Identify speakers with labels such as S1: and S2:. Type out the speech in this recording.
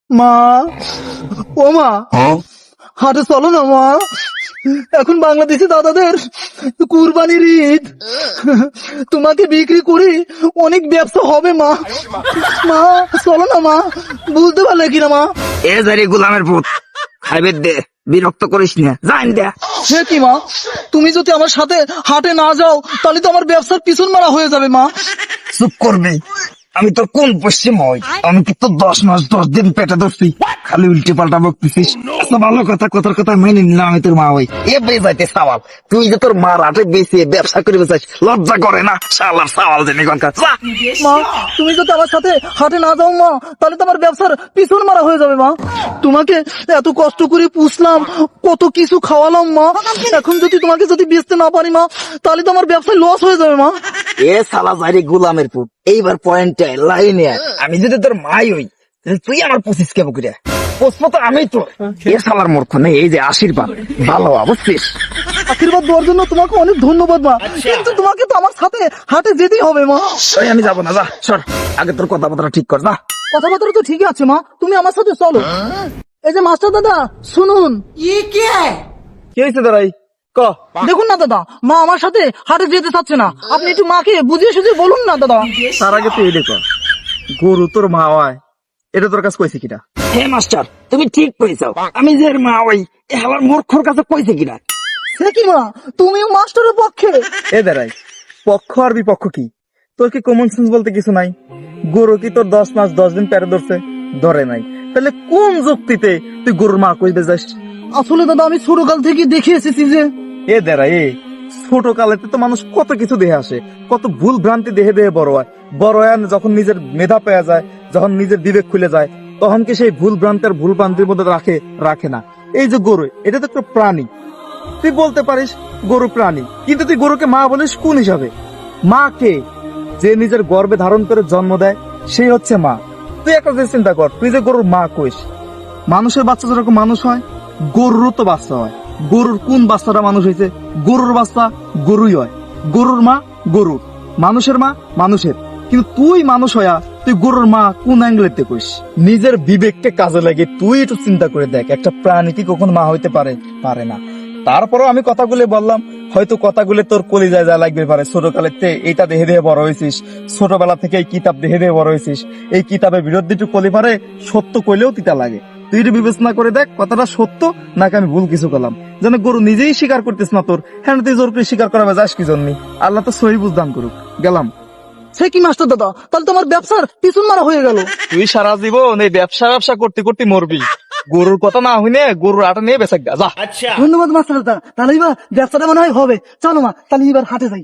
S1: মা, ও মা, হাটে চলো না মা। এখন বাংলাদেশি দাদাদের কুরবানির ঈদ, তোমাকে বিক্রি করে অনেক ব্যবসা হবে মা। মা চলো না মা, বুঝতে পারলে কিনা মা?
S2: এ জারি গোলামের পুত, খাইবে দে, বিরক্ত করিস না, জান দে।
S1: সে কি মা, তুমি যদি আমার সাথে হাটে না যাও তাহলে তো আমার ব্যবসার পিছন মারা হয়ে যাবে মা।
S2: চুপ করবি, আমি তোর কোন পশ্চিম হই? আমি কি তোর 10 মাস 10 দিন পেটে ধরছি, খালি উল্টে পাল্টা বকতেছিস? আচ্ছা ভালো কথা, কথার কথা মেনে নিলাম আমি তোর মা হই। এ বেজাইতে সাওয়াল, তুই যে তোর মার হাটে বেঁচে ব্যবসা করে বেচাইস, লজ্জা করে না? শালার সাওয়াল জেনে কনকা।
S1: মা তুমি যদি আমার সাথে হাটে না যাও মা তাহলে তো আমার ব্যবসার পিছন মারা হয়ে যাবে মা। তোমাকে এত কষ্ট করে পুষলাম, কত কিছু খাওয়ালাম মা, এখন যদি তোমাকে যদি বেচতে না পারি মা তাহলে তো আমার ব্যবসায় লস হয়ে যাবে মা।
S2: এ শালা জারি গোলামের পুত, এইবার পয়েন্টে লাইনে আয়। আমি যদি তোর মাই হই তাহলে তুই আমার 25 কেমন করে পোষবো তো আমি তোর। এ শালার মূর্খ নেই, এই যে আশীর্বাদ ভালো বুঝছিস?
S1: আশীর্বাদ দেওয়ার জন্য তোমাকে অনেক ধন্যবাদ মা, কিন্তু তোমাকে তো আমার সাথে হাটে যেতেই হবে মা।
S2: ওই আমি যাবো না, যা সর, আগে তোর কথাবার্তা ঠিক কর, যা।
S1: কথাবার্তা তো ঠিকই আছে মা, তুমি আমার সাথে চলো। এই যে মাস্টার দাদা শুনুন।
S2: কি হয়েছে দাঁড়াই ক?
S1: দেখুন না দাদা, মা আমার সাথে হাটে যেতে চাচ্ছে না, আপনি একটু মাকে বুঝিয়ে সুঝিয়ে বলুন না দাদা।
S3: তার আগে তুই এটা কর, গরু তোর মা হয় এটা তোর কাছে কইছে কিনা?
S2: হে মাস্টার, তুমি ঠিক কইছো, আমি যে এর মা ওই আমার মূর্খর কাছে কইছে কিনা?
S1: সে কি মা, তুমিও মাস্টারের পক্ষে?
S3: এ দাঁড়াই, পক্ষ আর বিপক্ষ কি? তোর কি কমন সেন্স বলতে কিছু নাই? গরু কি তোর 10 মাস 10 দিন পেরে ধরছে? ধরে নাই, তাহলে কোন যুক্তিতে তুই গরুর মা কইতে যাস?
S1: আসলে দাদা আমি ছোটকাল থেকে দেখে এসেছি যে
S3: এ দাঁড়াই, ছোট কালেতে তো মানুষ কত কিছু দেখে আসে, কত ভুল ভ্রান্তি দেখে দেখে বড় হয়। বড় হয় যখন নিজের মেধা পেয়ে যায়, যখন নিজের বিবেক খুলে যায়, তখন কি সেই ভুল ভ্রান্তি আর ভুল ভ্রান্তির মধ্যে রাখে না। এই যে গরু, এটা তো একটা প্রাণী, তুই বলতে পারিস গরু প্রাণী, কিন্তু তুই গরুকে মা বলিস কোন হিসাবে? মা কে? যে নিজের গর্ভে ধারণ করে জন্ম দেয় সেই হচ্ছে মা। তুই একটা যে চিন্তা কর, তুই যে গরুর মা কইস, মানুষের বাচ্চা যেরকম মানুষ হয় গরুরও তো বাচ্চা হয়। গরুর কোন বাচ্চাটা মানুষ হয়েছে? গরুর বাচ্চা গরুই হয়। গরুর মা গরুর, মানুষের মা মানুষের। কিন্তু তুই মানুষ হইয়া তুই গরুর মা কোন অ্যাঙ্গেলেতে কইস? নিজের বিবেককে কাজে লাগে তুই একটু চিন্তা করে দেখ, একটা প্রাণী কি কখন মা হইতে পারে? পারে না। তারপরও আমি কথাগুলো বললাম, হয়তো কথাগুলো তোর কলিজায় যা লাগবে পারে। ছোটকালেতে এইটা দেখে দেখে বড় হয়েছিস, ছোটবেলা থেকে এই কিতাব দেখে দেখে বড় হয়েছিস, এই কিতাবের বিরুদ্ধে একটু কলি পারে, সত্য কইলেও তিতা লাগে। তুই একটু বিবেচনা করে দেখ কথাটা সত্য নাকি আমি ভুল কিছু করলাম। যেন গরু নিজেই স্বীকার করতিস না তোর, হ্যাঁ তুই জোর করে স্বীকার করাবে যাস কি জন্য? আল্লাহ তো সহি বুঝদান করুক। গেলাম।
S1: সে কি মাস্টার দাদা, তাহলে তোমার ব্যবসার পিছন মারা হয়ে গেল।
S3: তুই সারা জীবন এই ব্যবসা করতে করতে মরবি, গরুর কথা না হইনে গরুর আটা নিয়ে বেচা যা।
S1: ধন্যবাদ মাস্টার দাদা, তাহলে এবার ব্যবসাটা মনে হয় হবে। চলো মা তাহলে এবার হাটে যাই।